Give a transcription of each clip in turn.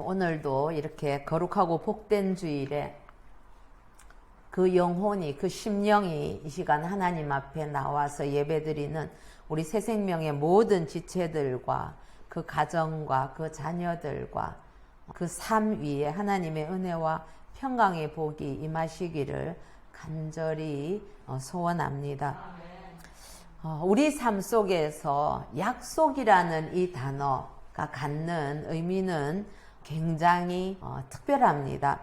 오늘도 이렇게 거룩하고 복된 주일에 그 영혼이, 그 심령이 이 시간 하나님 앞에 나와서 예배드리는 우리 새 생명의 모든 지체들과 그 가정과 그 자녀들과 그 삶 위에 하나님의 은혜와 평강의 복이 임하시기를 간절히 소원합니다. 우리 삶 속에서 약속이라는 이 단어가 갖는 의미는 굉장히 특별합니다.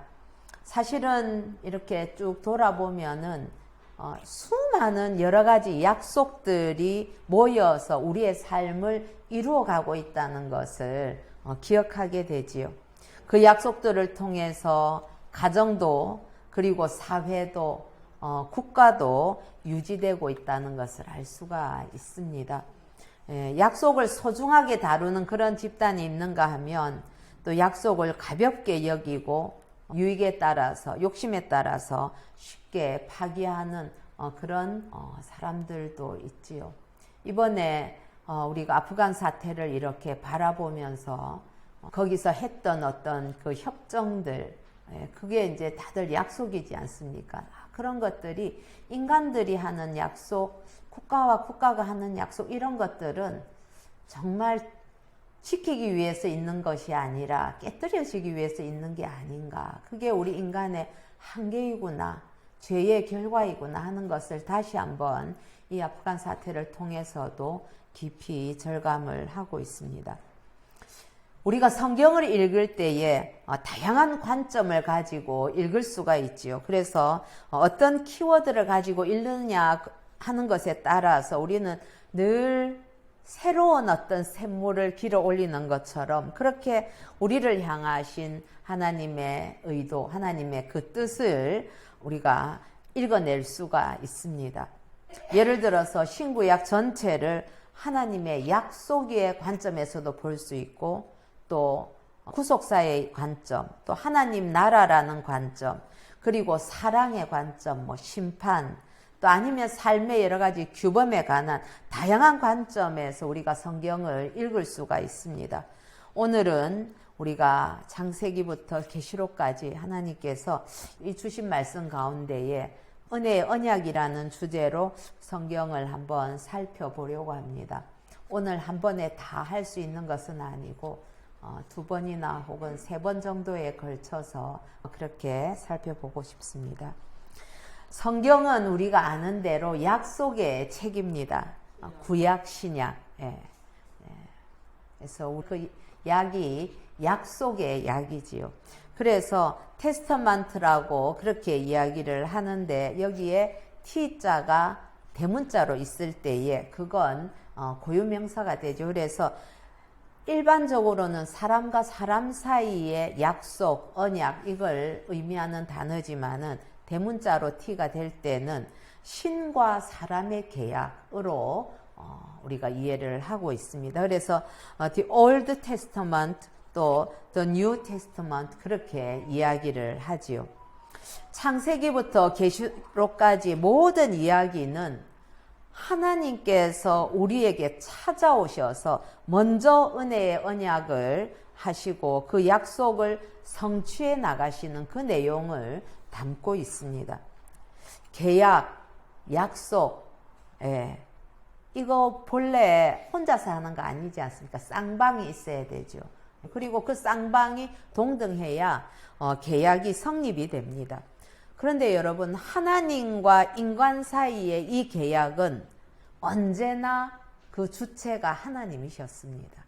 사실은 이렇게 쭉 돌아보면은 수많은 여러 가지 약속들이 모여서 우리의 삶을 이루어가고 있다는 것을 기억하게 되지요. 그 약속들을 통해서 가정도 그리고 사회도 국가도 유지되고 있다는 것을 알 수가 있습니다. 약속을 소중하게 다루는 그런 집단이 있는가 하면 또 약속을 가볍게 여기고 유익에 따라서 욕심에 따라서 쉽게 파기하는 그런 사람들도 있지요. 이번에 우리가 아프간 사태를 이렇게 바라보면서 거기서 했던 어떤 그 협정들, 그게 이제 다들 약속이지 않습니까? 그런 것들이 인간들이 하는 약속, 국가와 국가가 하는 약속, 이런 것들은 정말 지키기 위해서 있는 것이 아니라 깨뜨려지기 위해서 있는 게 아닌가. 그게 우리 인간의 한계이구나, 죄의 결과이구나 하는 것을 다시 한번 이 아프간 사태를 통해서도 깊이 절감을 하고 있습니다. 우리가 성경을 읽을 때에 다양한 관점을 가지고 읽을 수가 있지요. 그래서 어떤 키워드를 가지고 읽느냐 하는 것에 따라서 우리는 늘 새로운 어떤 샘물을 길어 올리는 것처럼 그렇게 우리를 향하신 하나님의 의도, 하나님의 그 뜻을 우리가 읽어낼 수가 있습니다. 예를 들어서 신구약 전체를 하나님의 약속의 관점에서도 볼 수 있고, 또 구속사의 관점, 또 하나님 나라라는 관점, 그리고 사랑의 관점, 심판, 또 아니면 삶의 여러 가지 규범에 관한 다양한 관점에서 우리가 성경을 읽을 수가 있습니다. 오늘은 우리가 창세기부터 계시록까지 하나님께서 이 주신 말씀 가운데에 은혜의 언약이라는 주제로 성경을 한번 살펴보려고 합니다. 오늘 한 번에 다 할 수 있는 것은 아니고 두 번이나 혹은 세 번 정도에 걸쳐서 그렇게 살펴보고 싶습니다. 성경은 우리가 아는 대로 약속의 책입니다. 구약, 신약. 그래서 그 약이 약속의 약이지요. 그래서 테스터먼트라고 그렇게 이야기를 하는데, 여기에 T자가 대문자로 있을 때에 그건 고유명사가 되죠. 그래서 일반적으로는 사람과 사람 사이의 약속, 언약, 이걸 의미하는 단어지만은 대문자로 T가 될 때는 신과 사람의 계약으로 우리가 이해를 하고 있습니다. 그래서 The Old Testament 또 The New Testament 그렇게 이야기를 하지요. 창세기부터 계시록까지 모든 이야기는 하나님께서 우리에게 찾아오셔서 먼저 은혜의 언약을 하시고 그 약속을 성취해 나가시는 그 내용을 담고 있습니다. 계약, 약속, 이거 본래 혼자서 하는 거 아니지 않습니까? 쌍방이 있어야 되죠. 그리고 그 쌍방이 동등해야 계약이 성립이 됩니다. 그런데 여러분, 하나님과 인간 사이의 이 계약은 언제나 그 주체가 하나님이셨습니다.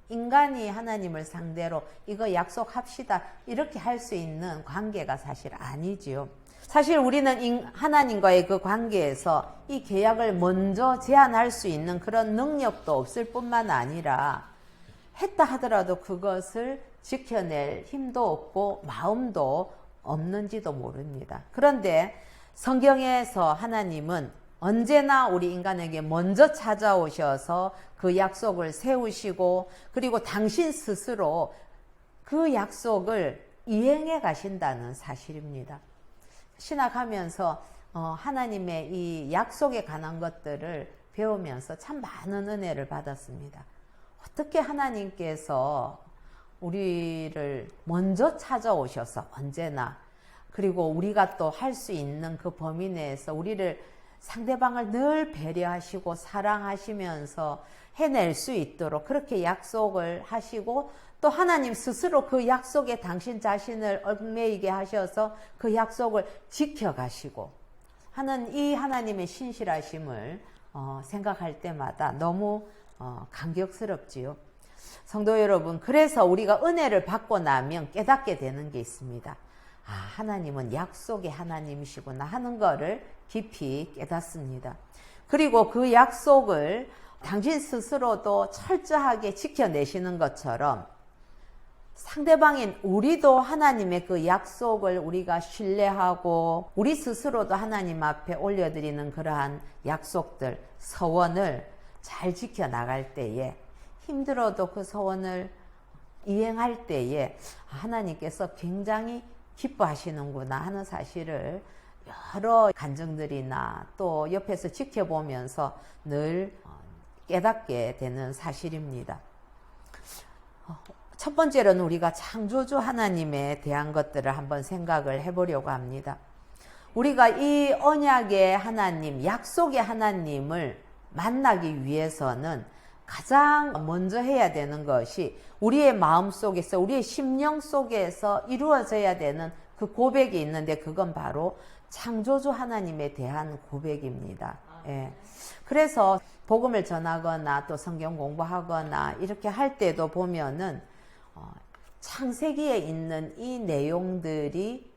인간이 하나님을 상대로 이거 약속합시다 이렇게 할 수 있는 관계가 사실 아니지요. 사실 우리는 하나님과의 그 관계에서 이 계약을 먼저 제안할 수 있는 그런 능력도 없을 뿐만 아니라 했다 하더라도 그것을 지켜낼 힘도 없고 마음도 없는지도 모릅니다. 그런데 성경에서 하나님은 언제나 우리 인간에게 먼저 찾아오셔서 그 약속을 세우시고, 그리고 당신 스스로 그 약속을 이행해 가신다는 사실입니다. 신학하면서 하나님의 이 약속에 관한 것들을 배우면서 참 많은 은혜를 받았습니다. 어떻게 하나님께서 우리를 먼저 찾아오셔서 언제나, 그리고 우리가 또 할 수 있는 그 범위 내에서 우리를, 상대방을 늘 배려하시고 사랑하시면서 해낼 수 있도록 그렇게 약속을 하시고, 또 하나님 스스로 그 약속에 당신 자신을 얽매이게 하셔서 그 약속을 지켜가시고 하는 이 하나님의 신실하심을 생각할 때마다 너무 감격스럽지요. 성도 여러분, 그래서 우리가 은혜를 받고 나면 깨닫게 되는 게 있습니다. 아, 하나님은 약속의 하나님이시구나 하는 거를 깊이 깨닫습니다. 그리고 그 약속을 당신 스스로도 철저하게 지켜내시는 것처럼 상대방인 우리도 하나님의 그 약속을 우리가 신뢰하고 우리 스스로도 하나님 앞에 올려드리는 그러한 약속들, 서원을 잘 지켜나갈 때에, 힘들어도 그 서원을 이행할 때에 하나님께서 굉장히 기뻐하시는구나 하는 사실을 여러 간증들이나 또 옆에서 지켜보면서 늘 깨닫게 되는 사실입니다. 첫 번째로는 우리가 창조주 하나님에 대한 것들을 한번 생각을 해보려고 합니다. 우리가 이 언약의 하나님, 약속의 하나님을 만나기 위해서는 가장 먼저 해야 되는 것이 우리의 마음 속에서, 우리의 심령 속에서 이루어져야 되는 그 고백이 있는데, 그건 바로 창조주 하나님에 대한 고백입니다. 예. 그래서 복음을 전하거나 또 성경 공부하거나 이렇게 할 때도 보면은 창세기에 있는 이 내용들이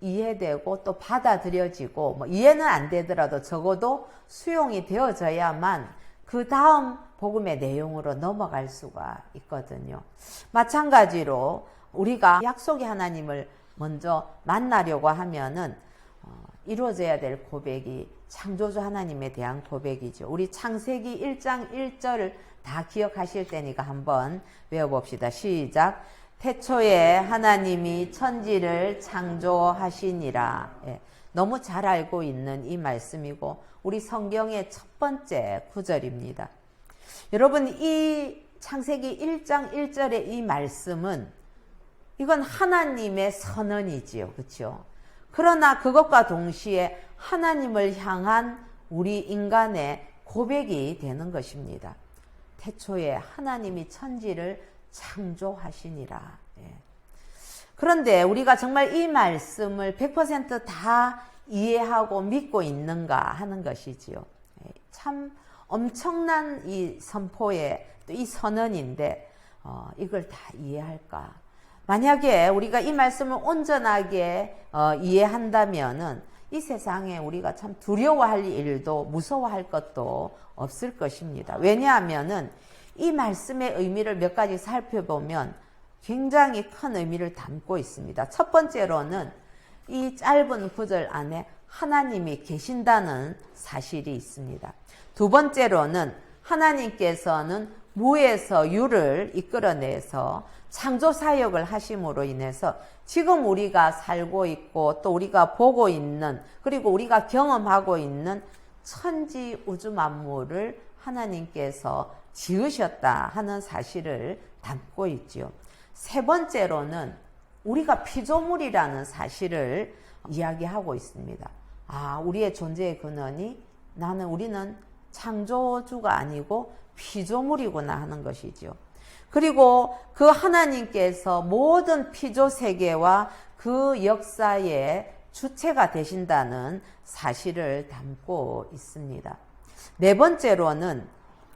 이해되고 또 받아들여지고, 뭐 이해는 안 되더라도 적어도 수용이 되어져야만 그 다음 복음의 내용으로 넘어갈 수가 있거든요. 마찬가지로 우리가 약속의 하나님을 먼저 만나려고 하면은 이루어져야 될 고백이 창조주 하나님에 대한 고백이죠. 우리 창세기 1장 1절을 다 기억하실 테니까 한번 외워봅시다. 시작. 태초에 하나님이 천지를 창조하시니라. 예, 너무 잘 알고 있는 이 말씀이고 우리 성경의 첫 번째 구절입니다. 여러분, 이 창세기 1장 1절의 이 말씀은, 이건 하나님의 선언이지요. 그렇죠? 그러나 그것과 동시에 하나님을 향한 우리 인간의 고백이 되는 것입니다. 태초에 하나님이 천지를 창조하시니라. 예. 그런데 우리가 정말 이 말씀을 100% 이해하고 믿고 있는가 하는 것이지요. 예. 참 엄청난 이 선포의 또 이 선언인데 이걸 다 이해할까? 만약에 우리가 이 말씀을 온전하게 이해한다면은 이 세상에 우리가 참 두려워할 일도 무서워할 것도 없을 것입니다. 왜냐하면은 이 말씀의 의미를 몇 가지 살펴보면 굉장히 큰 의미를 담고 있습니다. 첫 번째로는 이 짧은 구절 안에 하나님이 계신다는 사실이 있습니다. 두 번째로는 하나님께서는 무에서 유를 이끌어내서 창조 사역을 하심으로 인해서 지금 우리가 살고 있고 또 우리가 보고 있는, 그리고 우리가 경험하고 있는 천지 우주 만물을 하나님께서 지으셨다 하는 사실을 담고 있지요. 세 번째로는 우리가 피조물이라는 사실을 이야기하고 있습니다. 아, 우리의 존재의 근원이 우리는 창조주가 아니고 피조물이구나 하는 것이죠. 그리고 그 하나님께서 모든 피조 세계와 그 역사의 주체가 되신다는 사실을 담고 있습니다. 네 번째로는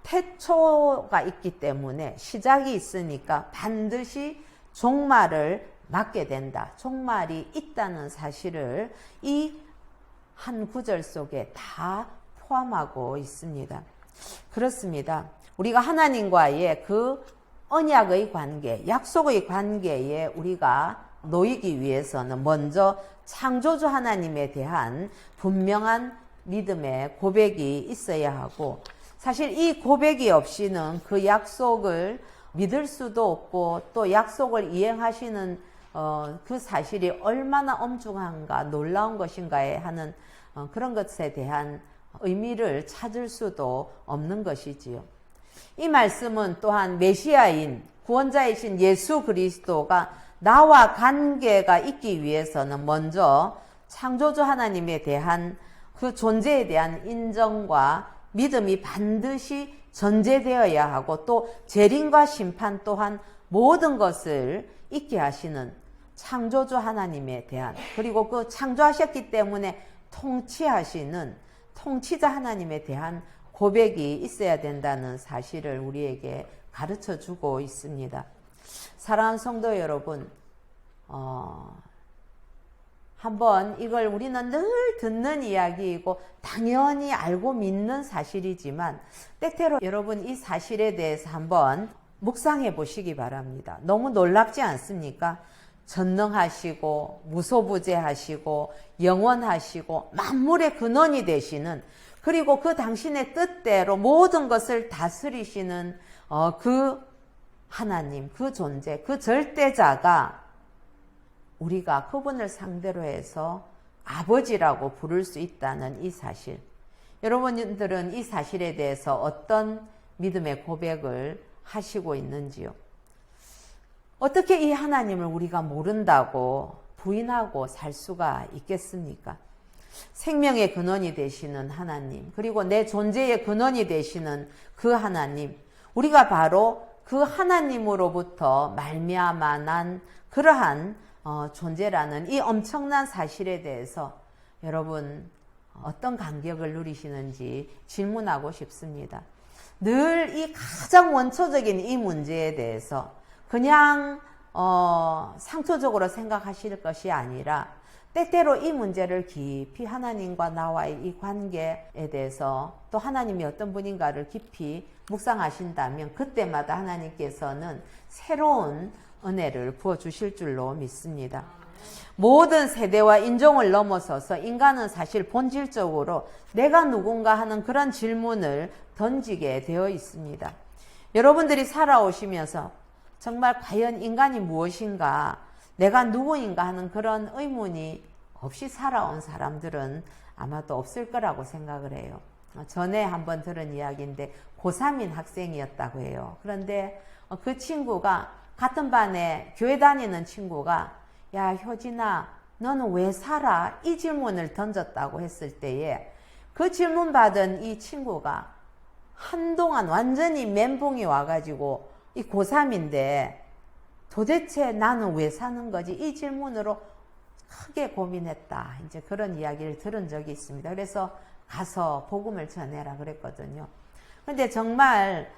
태초가 있기 때문에, 시작이 있으니까 반드시 종말을 맞게 된다. 종말이 있다는 사실을 이 한 구절 속에 다 포함하고 있습니다. 그렇습니다. 우리가 하나님과의 그 언약의 관계, 약속의 관계에 우리가 놓이기 위해서는 먼저 창조주 하나님에 대한 분명한 믿음의 고백이 있어야 하고, 사실 이 고백이 없이는 그 약속을 믿을 수도 없고 또 약속을 이행하시는 그 사실이 얼마나 엄중한가, 놀라운 것인가에 하는 그런 것에 대한 의미를 찾을 수도 없는 것이지요. 이 말씀은 또한 메시아인 구원자이신 예수 그리스도가 나와 관계가 있기 위해서는 먼저 창조주 하나님에 대한 그 존재에 대한 인정과 믿음이 반드시 전제되어야 하고, 또 재림과 심판 또한 모든 것을 있게 하시는 창조주 하나님에 대한, 그리고 그 창조하셨기 때문에 통치하시는 통치자 하나님에 대한 고백이 있어야 된다는 사실을 우리에게 가르쳐 주고 있습니다. 사랑하는 성도 여러분, 한번 이걸 우리는 늘 듣는 이야기이고 당연히 알고 믿는 사실이지만, 때때로 여러분 이 사실에 대해서 한번 묵상해 보시기 바랍니다. 너무 놀랍지 않습니까? 전능하시고 무소부재하시고 영원하시고 만물의 근원이 되시는, 그리고 그 당신의 뜻대로 모든 것을 다스리시는 그 하나님, 그 존재, 그 절대자가 우리가 그분을 상대로 해서 아버지라고 부를 수 있다는 이 사실, 여러분들은 이 사실에 대해서 어떤 믿음의 고백을 하시고 있는지요? 어떻게 이 하나님을 우리가 모른다고 부인하고 살 수가 있겠습니까? 생명의 근원이 되시는 하나님, 그리고 내 존재의 근원이 되시는 그 하나님, 우리가 바로 그 하나님으로부터 말미암아 난 그러한 존재라는 이 엄청난 사실에 대해서 여러분 어떤 감격을 누리시는지 질문하고 싶습니다. 늘 이 가장 원초적인 이 문제에 대해서 그냥 상투적으로 생각하실 것이 아니라, 때때로 이 문제를 깊이 하나님과 나와의 이 관계에 대해서, 또 하나님이 어떤 분인가를 깊이 묵상하신다면 그때마다 하나님께서는 새로운 은혜를 부어주실 줄로 믿습니다. 모든 세대와 인종을 넘어서서 인간은 사실 본질적으로 내가 누군가 하는 그런 질문을 던지게 되어 있습니다. 여러분들이 살아오시면서 정말 과연 인간이 무엇인가, 내가 누구인가 하는 그런 의문이 없이 살아온 사람들은 아마도 없을 거라고 생각을 해요. 전에 한번 들은 이야기인데 고3인 학생이었다고 해요. 그런데 그 친구가, 같은 반에 교회 다니는 친구가 야 효진아 너는 왜 살아? 이 질문을 던졌다고 했을 때에 그 질문 받은 이 친구가 한동안 완전히 멘붕이 와가지고, 이 고3인데 도대체 나는 왜 사는 거지? 이 질문으로 크게 고민했다. 이제 그런 이야기를 들은 적이 있습니다. 그래서 가서 복음을 전해라 그랬거든요. 근데 정말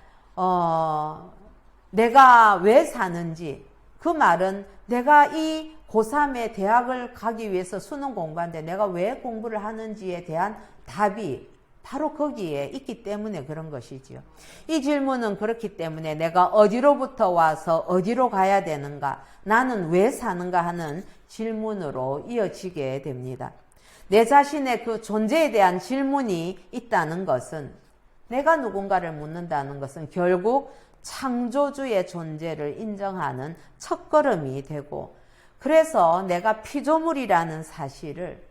내가 왜 사는지, 그 말은 내가 이 고3의 대학을 가기 위해서 수능 공부하는데 내가 왜 공부를 하는지에 대한 답이 바로 거기에 있기 때문에 그런 것이지요. 이 질문은 그렇기 때문에 내가 어디로부터 와서 어디로 가야 되는가, 나는 왜 사는가 하는 질문으로 이어지게 됩니다. 내 자신의 그 존재에 대한 질문이 있다는 것은, 내가 누군가를 묻는다는 것은 결국 창조주의 존재를 인정하는 첫걸음이 되고, 그래서 내가 피조물이라는 사실을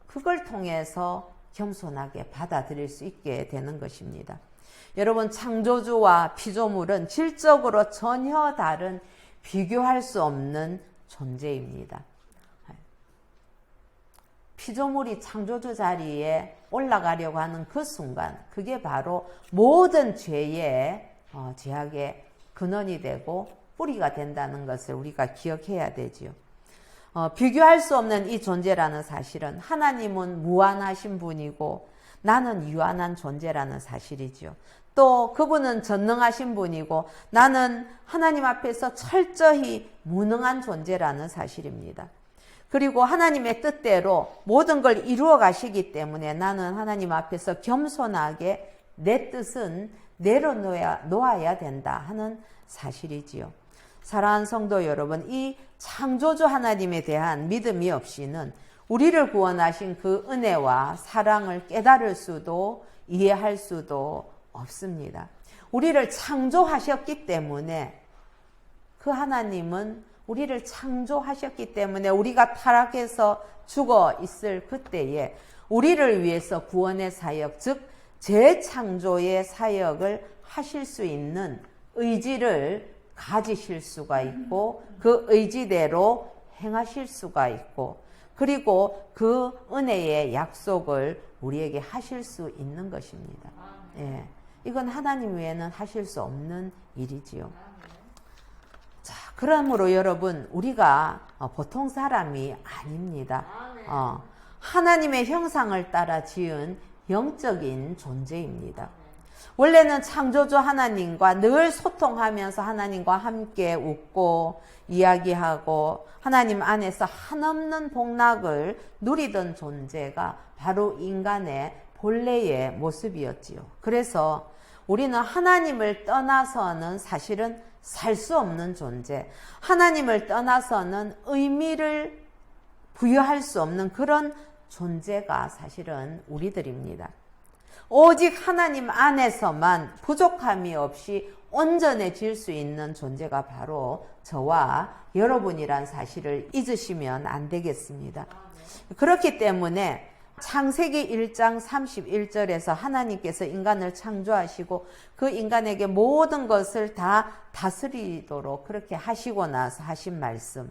그걸 통해서 겸손하게 받아들일 수 있게 되는 것입니다. 여러분, 창조주와 피조물은 질적으로 전혀 다른, 비교할 수 없는 존재입니다. 피조물이 창조주 자리에 올라가려고 하는 그 순간, 그게 바로 모든 죄의 죄악의 근원이 되고 뿌리가 된다는 것을 우리가 기억해야 되지요. 비교할 수 없는 이 존재라는 사실은, 하나님은 무한하신 분이고 나는 유한한 존재라는 사실이죠. 또 그분은 전능하신 분이고 나는 하나님 앞에서 철저히 무능한 존재라는 사실입니다. 그리고 하나님의 뜻대로 모든 걸 이루어 가시기 때문에 나는 하나님 앞에서 겸손하게 내 뜻은 내려놓아야 된다 하는 사실이지요. 사랑하는 성도 여러분, 이 창조주 하나님에 대한 믿음이 없이는 우리를 구원하신 그 은혜와 사랑을 깨달을 수도 이해할 수도 없습니다. 우리를 창조하셨기 때문에, 그 하나님은 우리를 창조하셨기 때문에 우리가 타락해서 죽어 있을 그때에 우리를 위해서 구원의 사역, 즉 재창조의 사역을 하실 수 있는 의지를 가지실 수가 있고 그 의지대로 행하실 수가 있고 그리고 그 은혜의 약속을 우리에게 하실 수 있는 것입니다. 예, 이건 하나님 외에는 하실 수 없는 일이지요. 자, 그러므로 여러분 우리가 보통 사람이 아닙니다. 하나님의 형상을 따라 지은 영적인 존재입니다. 원래는 창조주 하나님과 늘 소통하면서 하나님과 함께 웃고 이야기하고 하나님 안에서 한없는 복락을 누리던 존재가 바로 인간의 본래의 모습이었지요. 그래서 우리는 하나님을 떠나서는 사실은 살 수 없는 존재, 하나님을 떠나서는 의미를 부여할 수 없는 그런 존재가 사실은 우리들입니다. 오직 하나님 안에서만 부족함이 없이 온전해질 수 있는 존재가 바로 저와 여러분이란 사실을 잊으시면 안 되겠습니다. 그렇기 때문에 창세기 1장 31절에서 하나님께서 인간을 창조하시고 그 인간에게 모든 것을 다 다스리도록 그렇게 하시고 나서 하신 말씀,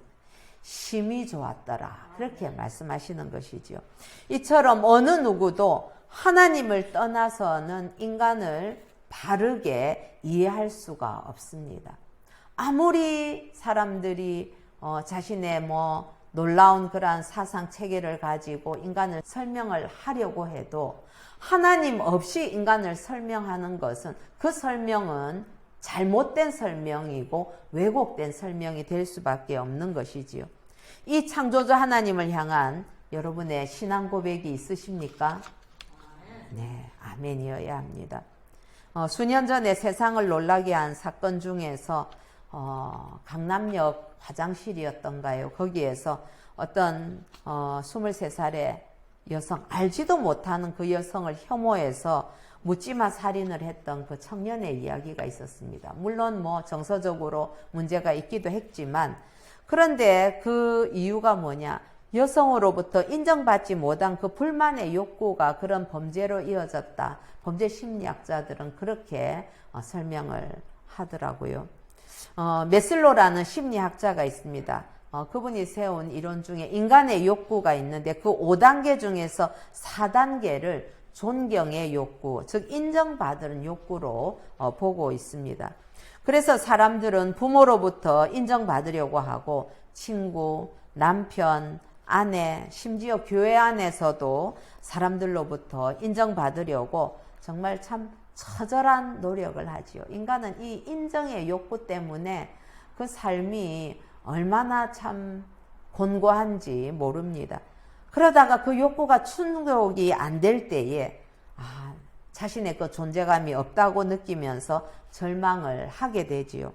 심히 좋았더라, 그렇게 말씀하시는 것이죠. 이처럼 어느 누구도 하나님을 떠나서는 인간을 바르게 이해할 수가 없습니다. 아무리 사람들이 자신의 놀라운 그러한 사상 체계를 가지고 인간을 설명을 하려고 해도 하나님 없이 인간을 설명하는 것은 그 설명은 잘못된 설명이고 왜곡된 설명이 될 수밖에 없는 것이지요. 이 창조주 하나님을 향한 여러분의 신앙 고백이 있으십니까? 네, 아멘이어야 합니다. 수년 전에 세상을 놀라게 한 사건 중에서 강남역 화장실이었던가요? 거기에서 어떤 23살의 여성, 알지도 못하는 그 여성을 혐오해서 묻지마 살인을 했던 그 청년의 이야기가 있었습니다. 물론 정서적으로 문제가 있기도 했지만, 그런데 그 이유가 뭐냐? 여성으로부터 인정받지 못한 그 불만의 욕구가 그런 범죄로 이어졌다. 범죄 심리학자들은 그렇게 설명을 하더라고요. 메슬로라는 심리학자가 있습니다. 그분이 세운 이론 중에 인간의 욕구가 있는데 그 5단계 중에서 4단계를 존경의 욕구, 즉 인정받는 욕구로 보고 있습니다. 그래서 사람들은 부모로부터 인정받으려고 하고 친구, 남편, 아내, 심지어 교회 안에서도 사람들로부터 인정받으려고 정말 참 처절한 노력을 하지요. 인간은 이 인정의 욕구 때문에 그 삶이 얼마나 참 곤고한지 모릅니다. 그러다가 그 욕구가 충족이 안 될 때에 자신의 그 존재감이 없다고 느끼면서 절망을 하게 되지요.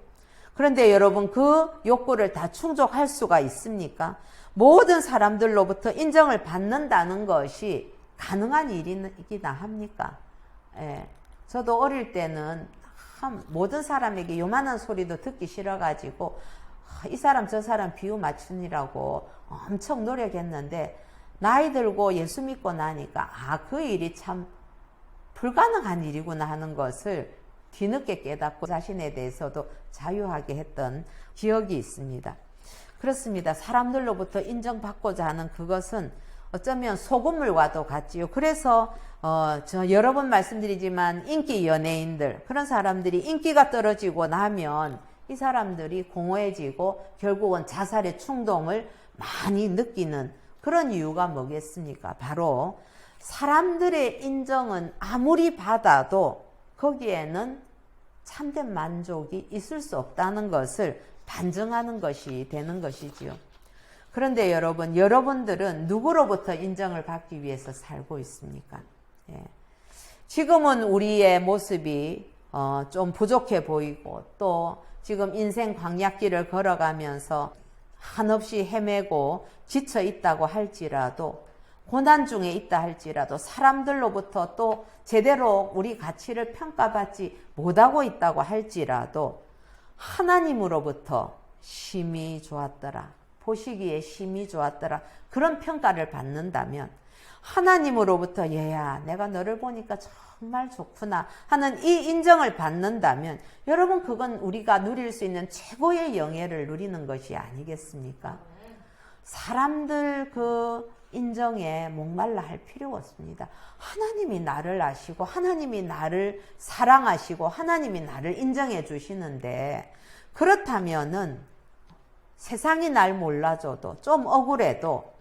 그런데 여러분, 그 욕구를 다 충족할 수가 있습니까? 모든 사람들로부터 인정을 받는다는 것이 가능한 일이기나 합니까? 예. 저도 어릴 때는 모든 사람에게 요만한 소리도 듣기 싫어가지고 이 사람 저 사람 비유 맞추느라고 엄청 노력했는데 나이 들고 예수 믿고 나니까 그 일이 참 불가능한 일이구나 하는 것을 뒤늦게 깨닫고 자신에 대해서도 자유하게 했던 기억이 있습니다. 그렇습니다. 사람들로부터 인정받고자 하는 그것은 어쩌면 소금물과도 같지요. 그래서 저 여러 번 말씀드리지만 인기 연예인들, 그런 사람들이 인기가 떨어지고 나면 이 사람들이 공허해지고 결국은 자살의 충동을 많이 느끼는 그런 이유가 뭐겠습니까? 바로 사람들의 인정은 아무리 받아도 거기에는 참된 만족이 있을 수 없다는 것을 반증하는 것이 되는 것이지요. 그런데 여러분들은 누구로부터 인정을 받기 위해서 살고 있습니까? 예. 지금은 우리의 모습이 좀 부족해 보이고 또 지금 인생 광야길을 걸어가면서 한없이 헤매고 지쳐 있다고 할지라도, 고난 중에 있다 할지라도 사람들로부터 또 제대로 우리 가치를 평가받지 못하고 있다고 할지라도 하나님으로부터 심히 좋았더라, 보시기에 심히 좋았더라. 그런 평가를 받는다면 하나님으로부터 얘야 내가 너를 보니까 정말 좋구나 하는 이 인정을 받는다면 여러분 그건 우리가 누릴 수 있는 최고의 영예를 누리는 것이 아니겠습니까? 사람들 그 인정에 목말라 할 필요가 없습니다. 하나님이 나를 아시고 하나님이 나를 사랑하시고 하나님이 나를 인정해 주시는데 그렇다면은 세상이 날 몰라줘도 좀 억울해도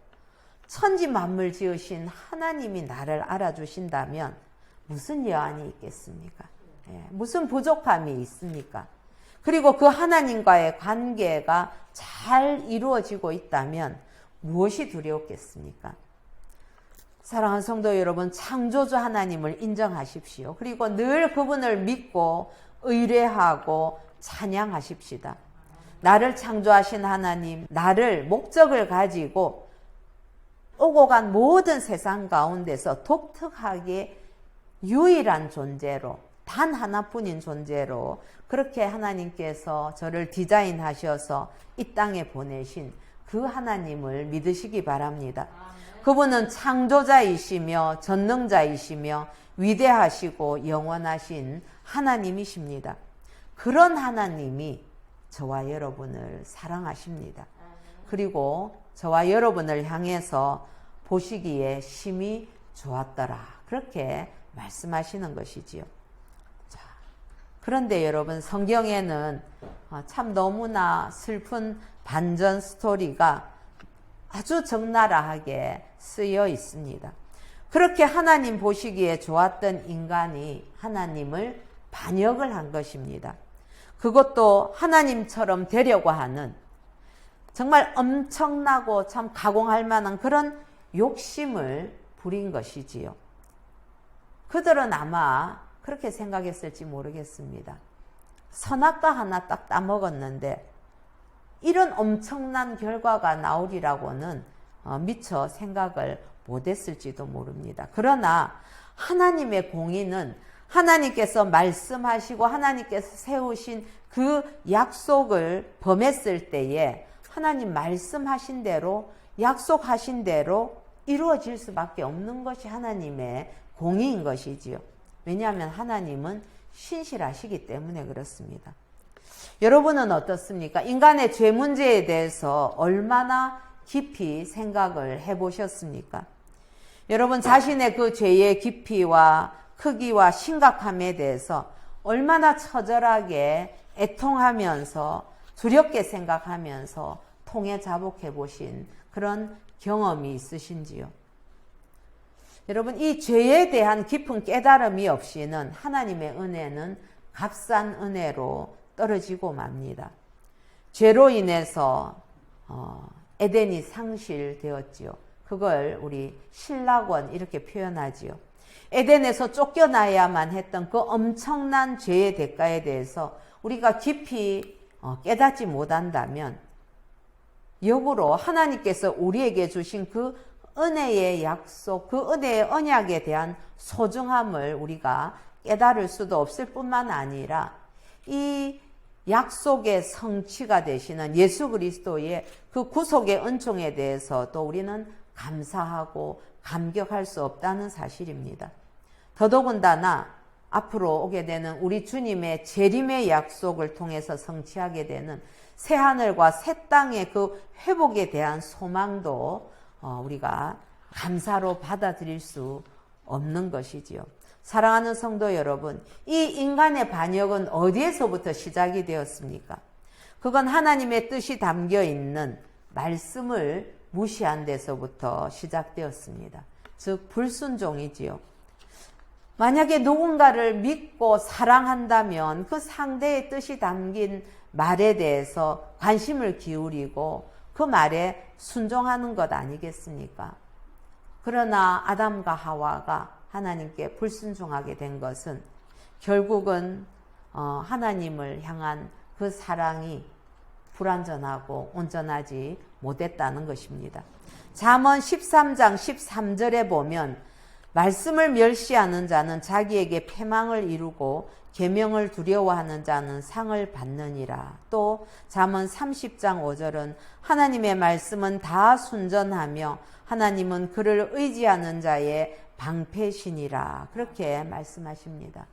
천지 만물 지으신 하나님이 나를 알아주신다면 무슨 여한이 있겠습니까? 무슨 부족함이 있습니까? 그리고 그 하나님과의 관계가 잘 이루어지고 있다면 무엇이 두려웠겠습니까? 사랑하는 성도 여러분, 창조주 하나님을 인정하십시오. 그리고 늘 그분을 믿고 의뢰하고 찬양하십시다. 나를 창조하신 하나님, 나를 목적을 가지고 오고 간 모든 세상 가운데서 독특하게 유일한 존재로, 단 하나뿐인 존재로 그렇게 하나님께서 저를 디자인하셔서 이 땅에 보내신 그 하나님을 믿으시기 바랍니다. 그분은 창조자이시며 전능자이시며 위대하시고 영원하신 하나님이십니다. 그런 하나님이 저와 여러분을 사랑하십니다. 그리고 저와 여러분을 향해서 보시기에 심히 좋았더라. 그렇게 말씀하시는 것이지요. 자, 그런데 여러분 성경에는 참 너무나 슬픈 반전 스토리가 아주 적나라하게 쓰여 있습니다. 그렇게 하나님 보시기에 좋았던 인간이 하나님을 반역을 한 것입니다. 그것도 하나님처럼 되려고 하는 정말 엄청나고 참 가공할 만한 그런 욕심을 부린 것이지요. 그들은 아마 그렇게 생각했을지 모르겠습니다. 선악과 하나 딱 따먹었는데 이런 엄청난 결과가 나오리라고는 미처 생각을 못했을지도 모릅니다. 그러나 하나님의 공의는 하나님께서 말씀하시고 하나님께서 세우신 그 약속을 범했을 때에 하나님 말씀하신 대로 약속하신 대로 이루어질 수밖에 없는 것이 하나님의 공의인 것이지요. 왜냐하면 하나님은 신실하시기 때문에 그렇습니다. 여러분은 어떻습니까? 인간의 죄 문제에 대해서 얼마나 깊이 생각을 해보셨습니까? 여러분 자신의 그 죄의 깊이와 크기와 심각함에 대해서 얼마나 처절하게 애통하면서 두렵게 생각하면서 통해 자복해 보신 그런 경험이 있으신지요? 여러분 이 죄에 대한 깊은 깨달음이 없이는 하나님의 은혜는 값싼 은혜로 떨어지고 맙니다. 죄로 인해서 에덴이 상실되었지요. 그걸 우리 신락원 이렇게 표현하지요. 에덴에서 쫓겨나야만 했던 그 엄청난 죄의 대가에 대해서 우리가 깊이 깨닫지 못한다면 역으로 하나님께서 우리에게 주신 그 은혜의 약속, 그 은혜의 언약에 대한 소중함을 우리가 깨달을 수도 없을 뿐만 아니라 이 약속의 성취가 되시는 예수 그리스도의 그 구속의 은총에 대해서도 우리는 감사하고 감격할 수 없다는 사실입니다. 더더군다나 앞으로 오게 되는 우리 주님의 재림의 약속을 통해서 성취하게 되는 새 하늘과 새 땅의 그 회복에 대한 소망도 우리가 감사로 받아들일 수 없는 것이지요. 사랑하는 성도 여러분, 이 인간의 반역은 어디에서부터 시작이 되었습니까? 그건 하나님의 뜻이 담겨 있는 말씀을 무시한 데서부터 시작되었습니다. 즉 불순종이지요. 만약에 누군가를 믿고 사랑한다면 그 상대의 뜻이 담긴 말에 대해서 관심을 기울이고 그 말에 순종하는 것 아니겠습니까? 그러나 아담과 하와가 하나님께 불순종하게 된 것은 결국은 하나님을 향한 그 사랑이 불완전하고 온전하지 못했다는 것입니다. 잠언 13장 13절에 보면 말씀을 멸시하는 자는 자기에게 패망을 이루고 계명을 두려워하는 자는 상을 받느니라. 또 잠언 30장 5절은 하나님의 말씀은 다 순전하며 하나님은 그를 의지하는 자의 방패시니라. 그렇게 말씀하십니다.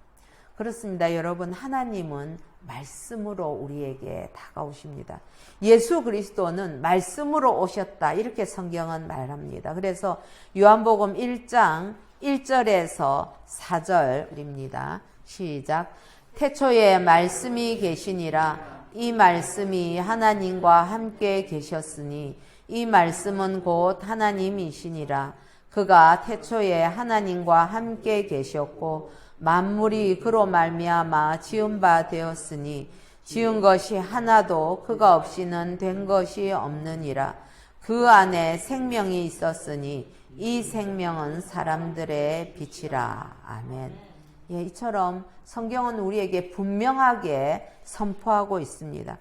그렇습니다. 여러분, 하나님은 말씀으로 우리에게 다가오십니다. 예수 그리스도는 말씀으로 오셨다. 이렇게 성경은 말합니다. 그래서 요한복음 1장 1절에서 4절입니다. 시작. 태초에 말씀이 계시니라. 이 말씀이 하나님과 함께 계셨으니 이 말씀은 곧 하나님이시니라. 그가 태초에 하나님과 함께 계셨고 만물이 그로 말미암아 지은 바 되었으니 지은 것이 하나도 그가 없이는 된 것이 없느니라. 그 안에 생명이 있었으니 이 생명은 사람들의 빛이라. 아멘. 예, 이처럼 성경은 우리에게 분명하게 선포하고 있습니다.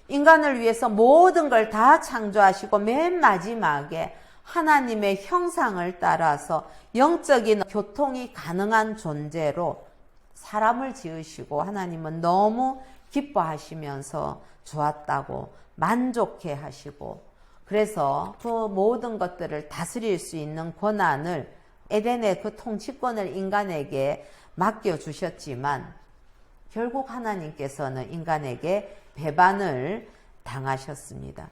인간을 위해서 모든 걸 다 창조하시고 맨 마지막에 하나님의 형상을 따라서 영적인 교통이 가능한 존재로 사람을 지으시고 하나님은 너무 기뻐하시면서 좋았다고 만족해 하시고 그래서 그 모든 것들을 다스릴 수 있는 권한을 에덴의 그 통치권을 인간에게 맡겨주셨지만 결국 하나님께서는 인간에게 배반을 당하셨습니다.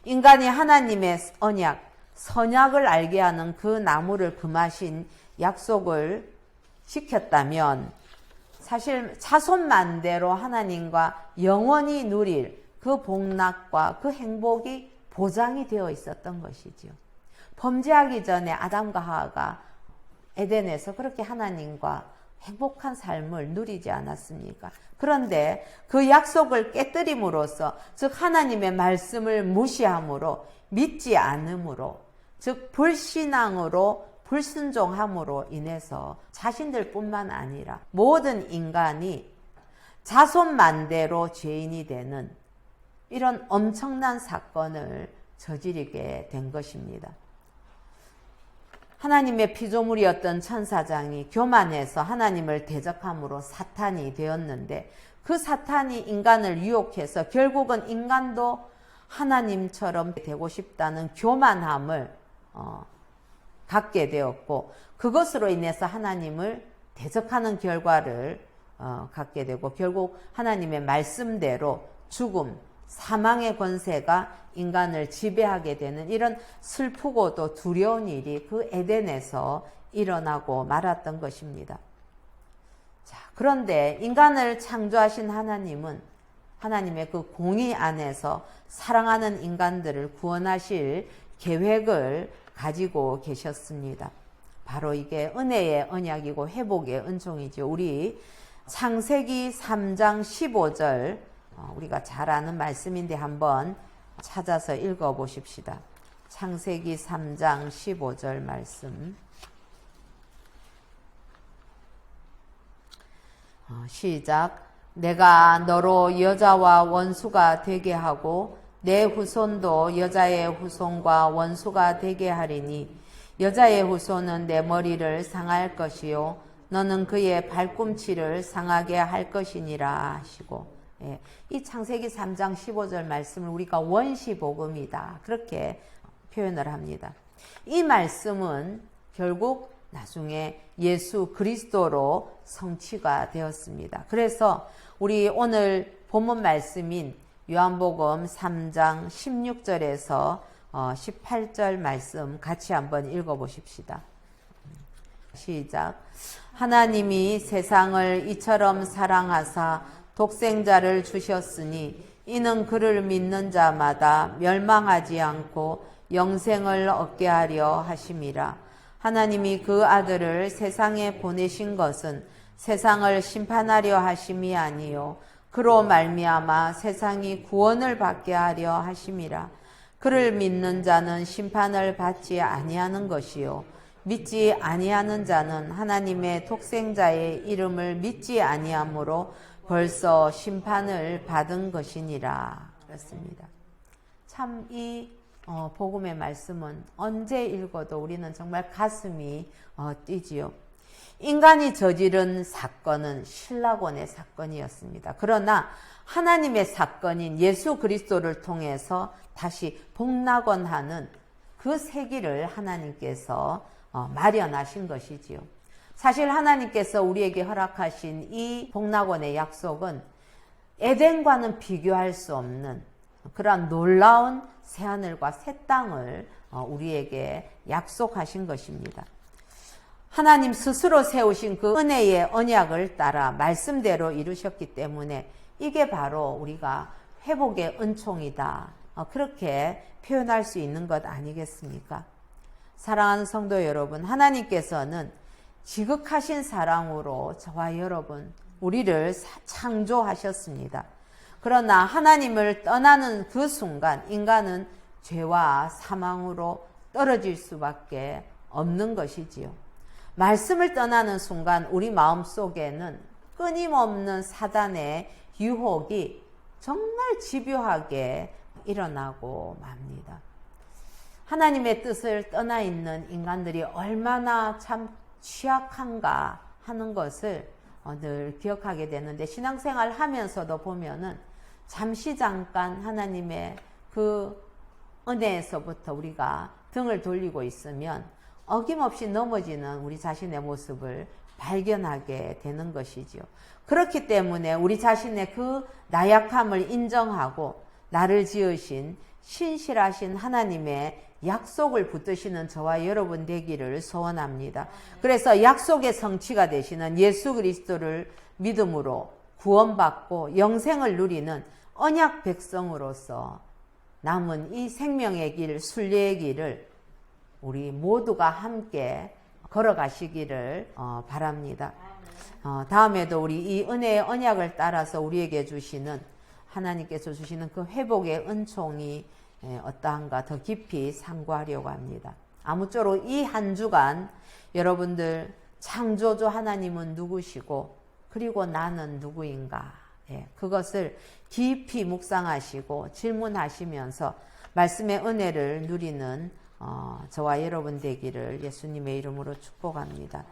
인간이 하나님의 언약, 선약을 알게 하는 그 나무를 금하신 약속을 지켰다면 사실 자손만대로 하나님과 영원히 누릴 그 복락과 그 행복이 보장이 되어 있었던 것이지요. 범죄하기 전에 아담과 하와가 에덴에서 그렇게 하나님과 행복한 삶을 누리지 않았습니까? 그런데 그 약속을 깨뜨림으로써 즉 하나님의 말씀을 무시함으로 믿지 않음으로 즉 불신앙으로 불순종함으로 인해서 자신들뿐만 아니라 모든 인간이 자손만대로 죄인이 되는 이런 엄청난 사건을 저지르게 된 것입니다. 하나님의 피조물이었던 천사장이 교만해서 하나님을 대적함으로 사탄이 되었는데 그 사탄이 인간을 유혹해서 결국은 인간도 하나님처럼 되고 싶다는 교만함을 갖게 되었고 그것으로 인해서 하나님을 대적하는 결과를 갖게 되고 결국 하나님의 말씀대로 죽음, 사망의 권세가 인간을 지배하게 되는 이런 슬프고도 두려운 일이 그 에덴에서 일어나고 말았던 것입니다. 자, 그런데 인간을 창조하신 하나님은 하나님의 그 공의 안에서 사랑하는 인간들을 구원하실 계획을 가지고 계셨습니다. 바로 이게 은혜의 언약이고 회복의 은총이죠. 우리 창세기 3장 15절 우리가 잘 아는 말씀인데 한번 찾아서 읽어보십시다. 창세기 3장 15절 말씀 시작. 내가 너로 여자와 원수가 되게 하고 내 후손도 여자의 후손과 원수가 되게 하리니 여자의 후손은 내 머리를 상할 것이요 너는 그의 발꿈치를 상하게 할 것이니라 하시고 예, 이 창세기 3장 15절 말씀을 우리가 원시복음이다 그렇게 표현을 합니다. 이 말씀은 결국 나중에 예수 그리스도로 성취가 되었습니다. 그래서 우리 오늘 본문 말씀인 요한복음 3장 16절에서 18절 말씀 같이 한번 읽어보십시다. 시작. 하나님이 세상을 이처럼 사랑하사 독생자를 주셨으니 이는 그를 믿는 자마다 멸망하지 않고 영생을 얻게 하려 하심이라. 하나님이 그 아들을 세상에 보내신 것은 세상을 심판하려 하심이 아니요 그로 말미암아 세상이 구원을 받게 하려 하심이라. 그를 믿는 자는 심판을 받지 아니하는 것이요 믿지 아니하는 자는 하나님의 독생자의 이름을 믿지 아니하므로 벌써 심판을 받은 것이니라. 그렇습니다. 참 이 복음의 말씀은 언제 읽어도 우리는 정말 가슴이 뛰지요. 인간이 저지른 사건은 신라권의 사건이었습니다. 그러나 하나님의 사건인 예수 그리스도를 통해서 다시 복락원하는 그 세기를 하나님께서 마련하신 것이지요. 사실 하나님께서 우리에게 허락하신 이 복락원의 약속은 에덴과는 비교할 수 없는 그러한 놀라운 새하늘과 새 땅을 우리에게 약속하신 것입니다. 하나님 스스로 세우신 그 은혜의 언약을 따라 말씀대로 이루셨기 때문에 이게 바로 우리가 회복의 은총이다. 그렇게 표현할 수 있는 것 아니겠습니까? 사랑하는 성도 여러분, 하나님께서는 지극하신 사랑으로 저와 여러분, 우리를 창조하셨습니다. 그러나 하나님을 떠나는 그 순간 인간은 죄와 사망으로 떨어질 수밖에 없는 것이지요. 말씀을 떠나는 순간 우리 마음속에는 끊임없는 사단의 유혹이 정말 집요하게 일어나고 맙니다. 하나님의 뜻을 떠나 있는 인간들이 얼마나 참 취약한가 하는 것을 늘 기억하게 되는데, 신앙생활 하면서도 보면은 잠시 잠깐 하나님의 그 은혜에서부터 우리가 등을 돌리고 있으면 어김없이 넘어지는 우리 자신의 모습을 발견하게 되는 것이지요. 그렇기 때문에 우리 자신의 그 나약함을 인정하고 나를 지으신 신실하신 하나님의 약속을 붙드시는 저와 여러분 되기를 소원합니다. 그래서 약속의 성취가 되시는 예수 그리스도를 믿음으로 구원받고 영생을 누리는 언약 백성으로서 남은 이 생명의 길, 순례의 길을 우리 모두가 함께 걸어가시기를 바랍니다. 다음에도 우리 이 은혜의 언약을 따라서 우리에게 주시는, 하나님께서 주시는 그 회복의 은총이 어떠한가 더 깊이 상고하려고 합니다. 아무쪼록 이 한 주간 여러분들 창조주 하나님은 누구시고 그리고 나는 누구인가, 그것을 깊이 묵상하시고 질문하시면서 말씀의 은혜를 누리는 저와 여러분 되기를 예수님의 이름으로 축복합니다.